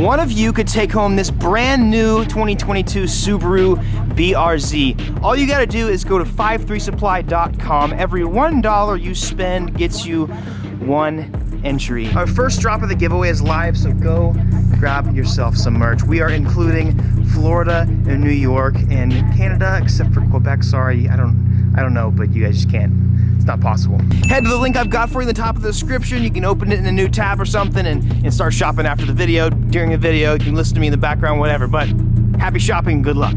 one of you could take home this brand new 2022 Subaru BRZ. All you gotta do is go to 53supply.com. Every $1 you spend gets you one entry. Our first drop of the giveaway is live, so go grab yourself some merch. We are including Florida and New York and Canada, except for Quebec. Sorry, I don't know, but you guys just can't. It's not possible. Head to the link I've got for you in the top of the description. You can open it in a new tab or something and start shopping after the video. During the video, you can listen to me in the background, whatever, but happy shopping and good luck.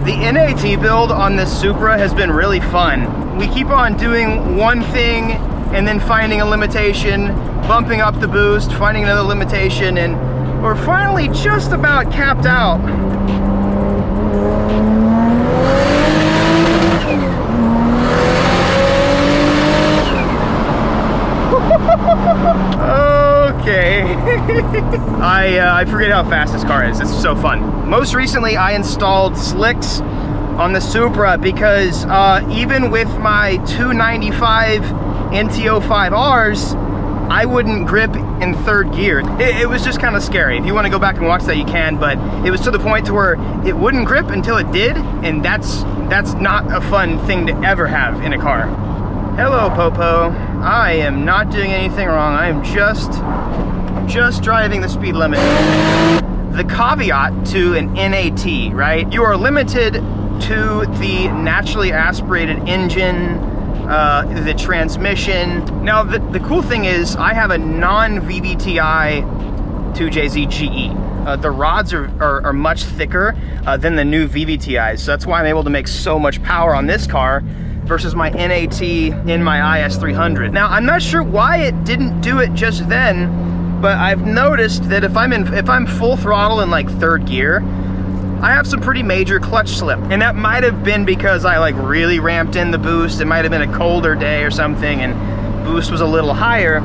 The NAT build on this Supra has been really fun. We keep on doing one thing and then finding a limitation, bumping up the boost, finding another limitation, and we're finally just about capped out. Okay. I forget how fast this car is. It's so fun. Most recently, I installed slicks on the Supra because even with my 295 NT05Rs, I wouldn't grip in third gear. It was just kind of scary. If you want to go back and watch that, you can, but it was to the point to where it wouldn't grip until it did, and that's not a fun thing to ever have in a car. Hello, Popo. I am not doing anything wrong. I am just driving the speed limit. The caveat to an NAT, right? You are limited to the naturally aspirated engine, the transmission. Now, the cool thing is I have a non-VVTi 2JZ GE. The rods are much thicker than the new VVTis, so that's why I'm able to make so much power on this car versus my NAT in my IS300. Now, I'm not sure why it didn't do it just then, but I've noticed that if I'm full throttle in like third gear, I have some pretty major clutch slip. And that might have been because I like really ramped in the boost. It might have been a colder day or something and boost was a little higher.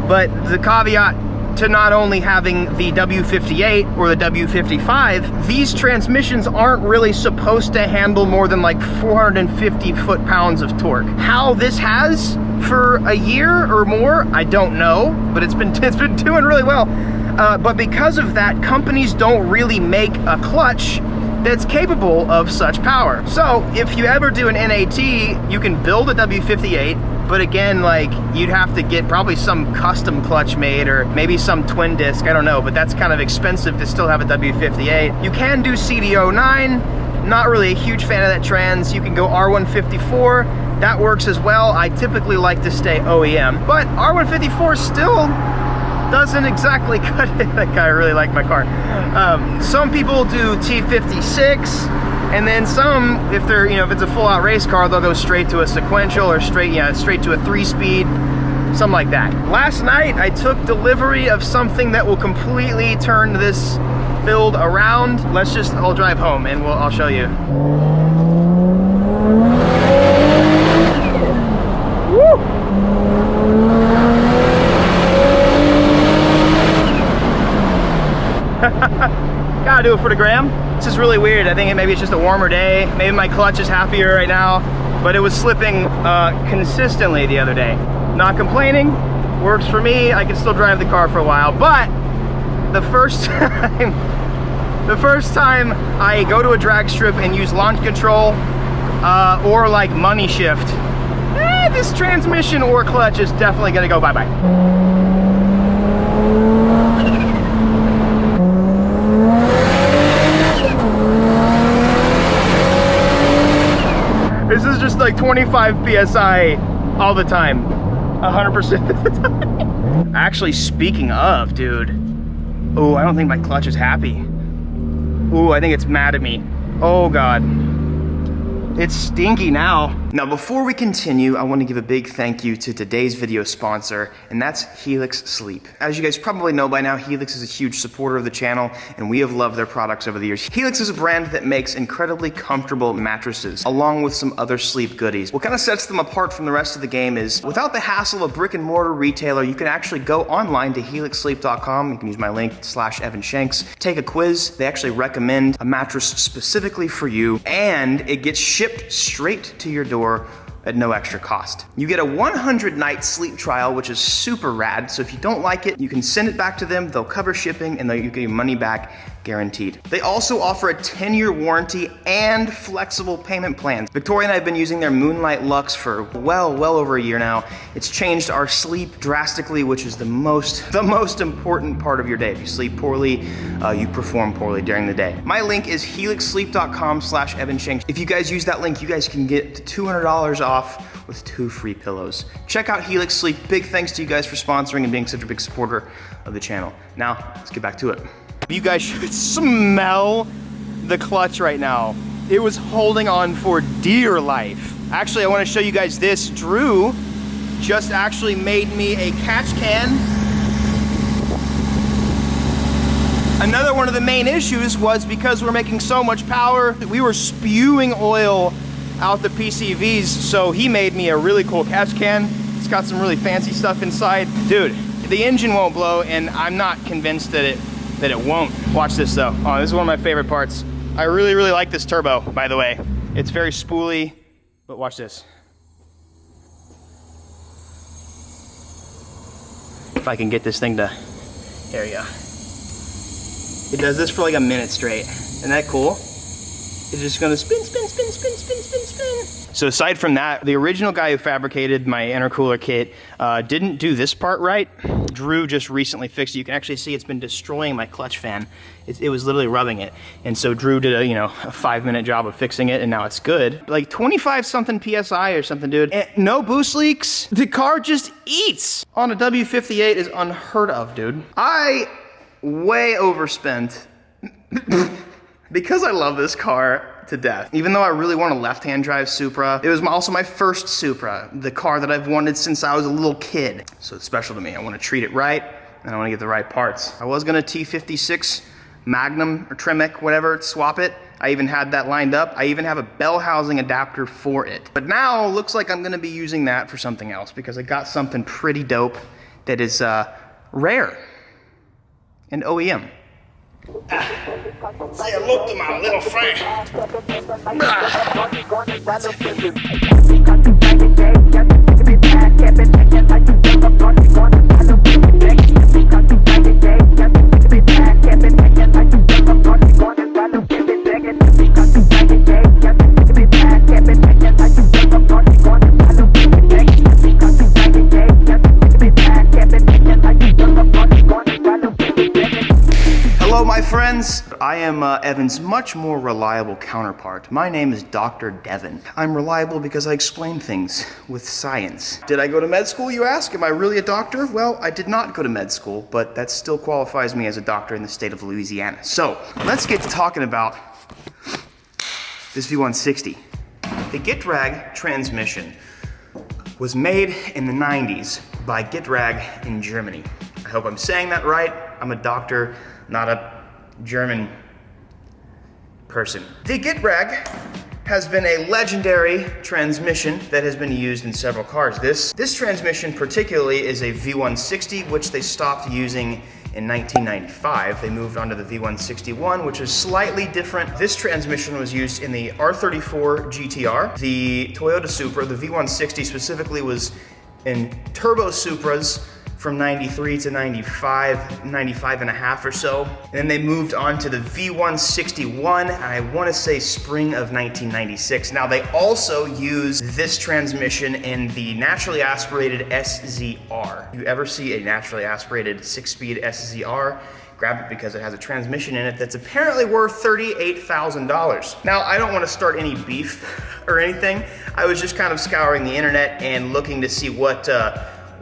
But the caveat to not only having the W58 or the W55, these transmissions aren't really supposed to handle more than like 450 foot-pounds of torque. How this has for a year or more, I don't know, but it's been doing really well. But because of that, companies don't really make a clutch that's capable of such power. So if you ever do an NAT, you can build a W58, but again, like, you'd have to get probably some custom clutch made or maybe some twin disc, I don't know, but that's kind of expensive to still have a W58. You can do CD09, not really a huge fan of that trans. You can go R154, that works as well. I typically like to stay OEM, but R154 still doesn't exactly cut it. That guy really liked my car. Some people do T56, and then some, if they're, if it's a full-out race car, they'll go straight to a sequential or straight to a 3-speed, something like that. Last night, I took delivery of something that will completely turn this build around. I'll drive home and I'll show you. Woo! Gotta do it for the gram. This is really weird. I think maybe it's just a warmer day. Maybe my clutch is happier right now, but it was slipping consistently the other day. Not complaining, works for me. I can still drive the car for a while, but the first time I go to a drag strip and use launch control or like money shift, this transmission or clutch is definitely gonna go bye-bye. This is just like 25 PSI all the time, 100% of the time. Actually, speaking of, dude, oh, I don't think my clutch is happy. Oh, I think it's mad at me. Oh God, it's stinky now. Now, before we continue, I want to give a big thank you to today's video sponsor, and that's Helix Sleep. As you guys probably know by now, Helix is a huge supporter of the channel, and we have loved their products over the years. Helix is a brand that makes incredibly comfortable mattresses, along with some other sleep goodies. What kind of sets them apart from the rest of the game is, without the hassle of a brick and mortar retailer, you can actually go online to helixsleep.com. You can use my link /EvanShanks. Take a quiz. They actually recommend a mattress specifically for you, and it gets shipped straight to your door at no extra cost. You get a 100-night sleep trial, which is super rad. So if you don't like it, you can send it back to them. They'll cover shipping and you get your money back guaranteed. They also offer a 10-year warranty and flexible payment plans. Victoria and I have been using their Moonlight Luxe for well over a year now. It's changed our sleep drastically, which is the most important part of your day. If you sleep poorly, you perform poorly during the day. My link is helixsleep.com/EvanShanks. If you guys use that link, you guys can get $200 off with 2 free pillows. Check out Helix Sleep. Big thanks to you guys for sponsoring and being such a big supporter of the channel. Now, let's get back to it. You guys should smell the clutch right now. It was holding on for dear life. Actually, I want to show you guys this. Drew just actually made me a catch can. Another one of the main issues was because we're making so much power, we were spewing oil out the PCVs, so he made me a really cool catch can. It's got some really fancy stuff inside. Dude, the engine won't blow, and I'm not convinced that it won't. Watch this though. Oh, this is one of my favorite parts. I really like this turbo, by the way. It's very spooly, but watch this. If I can get this thing to, there you go. It does this for like a minute straight. Isn't that cool? It's just gonna spin. So aside from that, the original guy who fabricated my intercooler kit didn't do this part right. Drew just recently fixed it. You can actually see it's been destroying my clutch fan. It was literally rubbing it. And so Drew did a 5-minute job of fixing it, and now it's good. Like 25 something PSI or something, dude. And no boost leaks. The car just eats. On a W58 is unheard of, dude. I way overspent because I love this car to death. Even though I really want a left-hand drive Supra, it was also my first Supra, the car that I've wanted since I was a little kid. So it's special to me. I want to treat it right, and I want to get the right parts. I was gonna T56 Magnum or Tremec, whatever, swap it. I even had that lined up. I even have a bell housing adapter for it. But now, looks like I'm gonna be using that for something else because I got something pretty dope that is rare and OEM. Say hello to my little friend. Hello, my friends. I am Evan's much more reliable counterpart. My name is Dr. Devin. I'm reliable because I explain things with science. Did I go to med school, you ask? Am I really a doctor? Well, I did not go to med school, but that still qualifies me as a doctor in the state of Louisiana. So, let's get to talking about this V160. The Getrag transmission was made in the 90s by Getrag in Germany. I hope I'm saying that right. I'm a doctor, not a German person. The Getrag has been a legendary transmission that has been used in several cars. This transmission particularly is a V160, which they stopped using in 1995. They moved on to the V161, which is slightly different. This transmission was used in the R34 GTR, the Toyota Supra. The V160 specifically was in turbo Supras from 93 to 95 and a half or so. And then they moved on to the V161, and I want to say spring of 1996. Now they also use this transmission in the naturally aspirated SZR. If you ever see a naturally aspirated 6-speed SZR, grab it because it has a transmission in it that's apparently worth $38,000. Now, I don't want to start any beef or anything. I was just kind of scouring the internet and looking to see what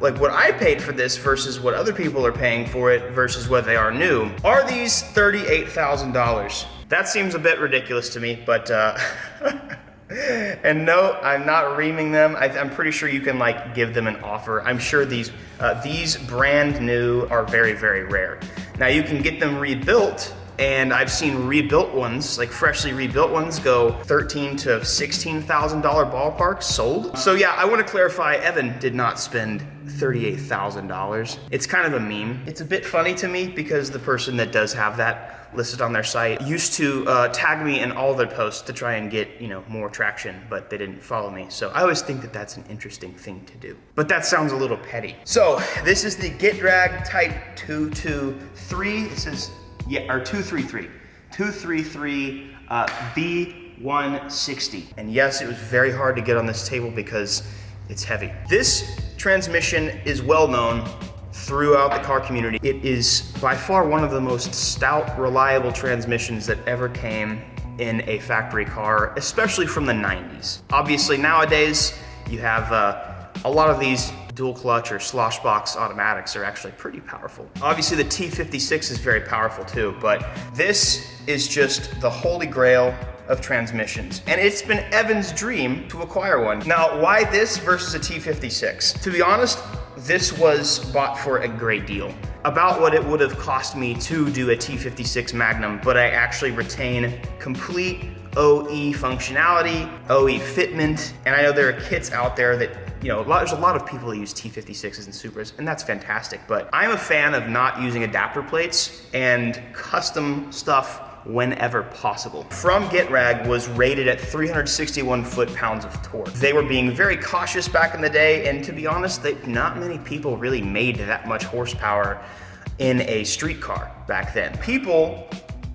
I paid for this versus what other people are paying for it versus what they are new. Are these $38,000? That seems a bit ridiculous to me, but And no, I'm not reaming them. I'm pretty sure you can like give them an offer. I'm sure these brand new are very, very rare. Now you can get them rebuilt, and I've seen rebuilt ones, like freshly rebuilt ones, go $13,000 to $16,000 ballpark sold. So yeah, I want to clarify, Evan did not spend $38,000. It's kind of a meme. It's a bit funny to me because the person that does have that listed on their site used to tag me in all their posts to try and get, you know, more traction, but they didn't follow me. So I always think that that's an interesting thing to do. But that sounds a little petty. So this is the Get Drag Type 223. This is, yeah, or 233. 233 V160. And yes, it was very hard to get on this table because it's heavy. This transmission is well known throughout the car community. It is by far one of the most stout, reliable transmissions that ever came in a factory car, especially from the 90s. Obviously nowadays, you have a lot of these dual clutch or slosh box automatics are actually pretty powerful. Obviously the T56 is very powerful too, but this is just the holy grail of transmissions. And it's been Evan's dream to acquire one. Now, why this versus a T56? To be honest, this was bought for a great deal. About what it would have cost me to do a T56 Magnum, but I actually retain complete OE functionality, OE fitment, and I know there are kits out there that, you know, there's a lot of people that use T56s and Supras, and that's fantastic, but I'm a fan of not using adapter plates and custom stuff whenever possible. From GetRag was rated at 361 foot-pounds of torque. They were being very cautious back in the day, and to be honest, not many people really made that much horsepower in a street car back then. People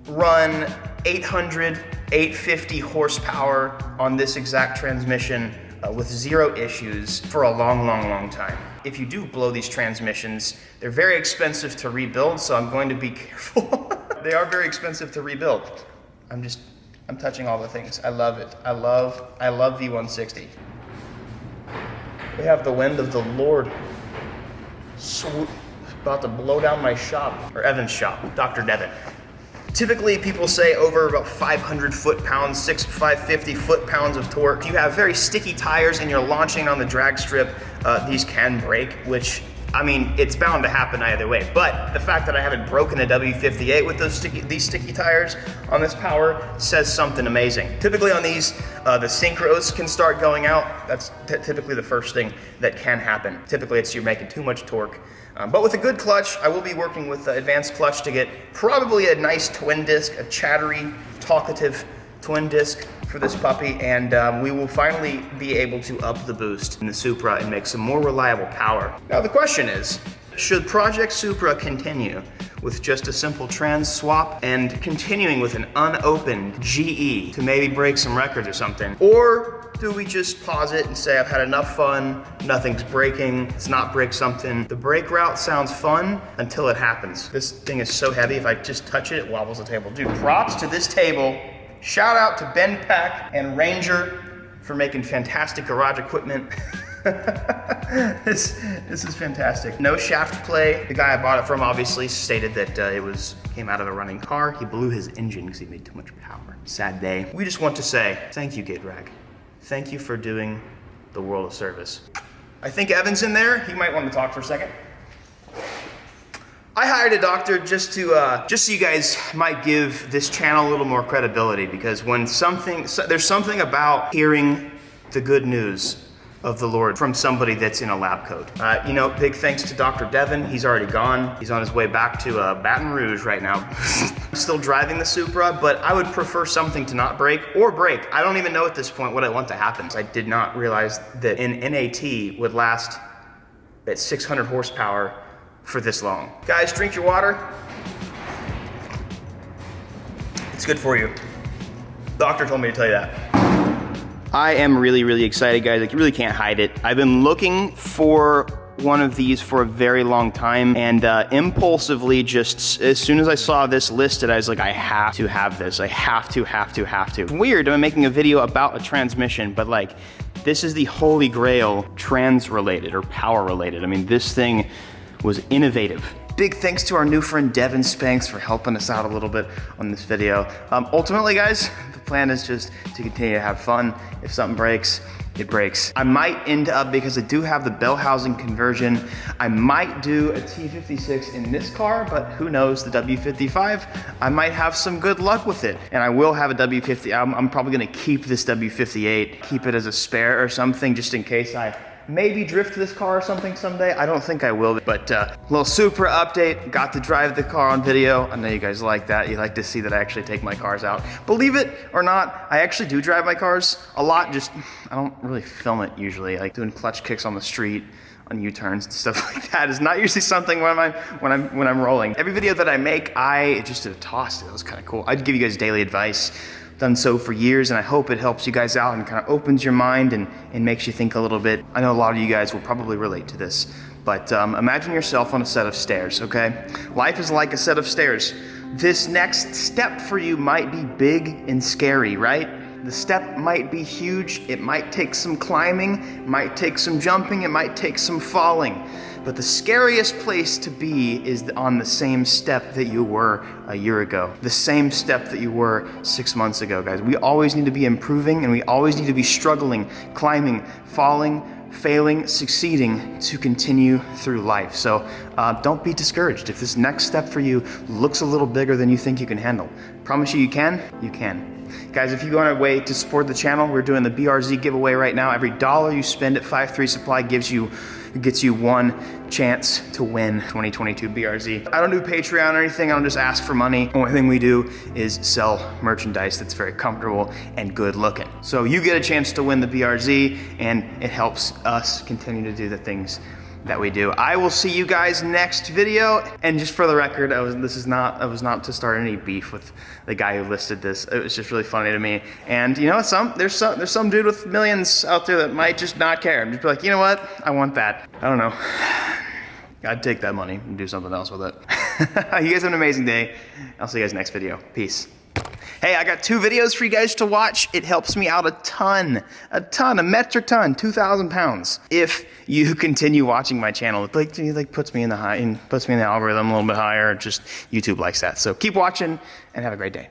run 800, 850 horsepower on this exact transmission with zero issues for a long, long, long time. If you do blow these transmissions, they're very expensive to rebuild, so I'm going to be careful. They are very expensive to rebuild. I'm touching all the things. I love it. I love V160. We have the wind of the Lord about to blow down my shop, or Evan's shop, Dr. Devin. Typically, people say over about 500 foot-pounds, 550 foot-pounds of torque. If you have very sticky tires and you're launching on the drag strip, these can break, which, I mean, it's bound to happen either way. But the fact that I haven't broken a W58 with these sticky tires on this power says something amazing. Typically on these, the synchros can start going out. That's typically the first thing that can happen. Typically it's you're making too much torque. But with a good clutch, I will be working with the advanced clutch to get probably a nice twin disc, a chattery, talkative twin disc for this puppy, and we will finally be able to up the boost in the Supra and make some more reliable power. Now the question is, should Project Supra continue with just a simple trans swap and continuing with an unopened GE to maybe break some records or something? Or do we just pause it and say, I've had enough fun, nothing's breaking, let's not break something. The break route sounds fun until it happens. This thing is so heavy, if I just touch it, it wobbles the table. Dude, props to this table. Shout out to Ben Pack and Ranger for making fantastic garage equipment. This is fantastic. No shaft play. The guy I bought it from obviously stated that it came out of a running car. He blew his engine because he made too much power. Sad day. We just want to say thank you, GetRag. Thank you for doing the world a service. I think Evan's in there. He might want to talk for a second. I hired a doctor just so you guys might give this channel a little more credibility, because when there's something about hearing the good news of the Lord from somebody that's in a lab coat. You know, big thanks to Dr. Devin. He's already gone. He's on his way back to Baton Rouge right now. I'm still driving the Supra, but I would prefer something to not break or break. I don't even know at this point what I want to happen. I did not realize that an NAT would last at 600 horsepower for this long. Guys, drink your water. It's good for you. Doctor told me to tell you that. I am really, really excited, guys. Like, you really can't hide it. I've been looking for one of these for a very long time, and impulsively, just as soon as I saw this listed, I was like, I have to have this. I have to. It's weird, I'm making a video about a transmission, but like, this is the holy grail trans-related or power-related. I mean, this thing was innovative. Big thanks to our new friend Devin Spanks for helping us out a little bit on this video. Ultimately, guys, the plan is just to continue to have fun. If something breaks, it breaks. I might end up, because I do have the bell housing conversion, I might do a T56 in this car, but who knows, the W55, I might have some good luck with it. And I will have a W50, I'm probably gonna keep this W58, keep it as a spare or something, just in case I maybe drift this car or something someday. I don't think I will, but little Supra update. Got to drive the car on video. I know you guys like that. You like to see that I actually take my cars out. Believe it or not, I actually do drive my cars a lot. Just, I don't really film it usually. Like doing clutch kicks on the street, on U-turns and stuff like that is not usually something when I'm rolling. Every video that I make, I just did a toss. That was kind of cool. I'd give you guys daily advice. Done so for years, and I hope it helps you guys out and kind of opens your mind and makes you think a little bit. I know a lot of you guys will probably relate to this, but imagine yourself on a set of stairs, okay? Life is like a set of stairs. This next step for you might be big and scary, right? The step might be huge, it might take some climbing, it might take some jumping, it might take some falling. But the scariest place to be is on the same step that you were a year ago. The same step that you were 6 months ago, guys. We always need to be improving, and we always need to be struggling, climbing, falling, failing, succeeding to continue through life. So don't be discouraged. If this next step for you looks a little bigger than you think you can handle, promise you can, you can. Guys, if you want a way to support the channel, we're doing the BRZ giveaway right now. Every dollar you spend at 5-3 Supply gets you one chance to win 2022 BRZ. I don't do Patreon or anything, I don't just ask for money. Only thing we do is sell merchandise that's very comfortable and good looking. So you get a chance to win the BRZ, and it helps us continue to do the things that we do. I will see you guys next video. And just for the record, I was not to start any beef with the guy who listed this. It was just really funny to me. And you know, there's some dude with millions out there that might just not care and just be like, you know what? I want that. I don't know. I'd take that money and do something else with it. You guys have an amazing day. I'll see you guys next video. Peace. Hey, I got 2 videos for you guys to watch. It helps me out a metric ton, 2,000 pounds. If you continue watching my channel, it puts me in the algorithm a little bit higher. Just YouTube likes that. So keep watching and have a great day.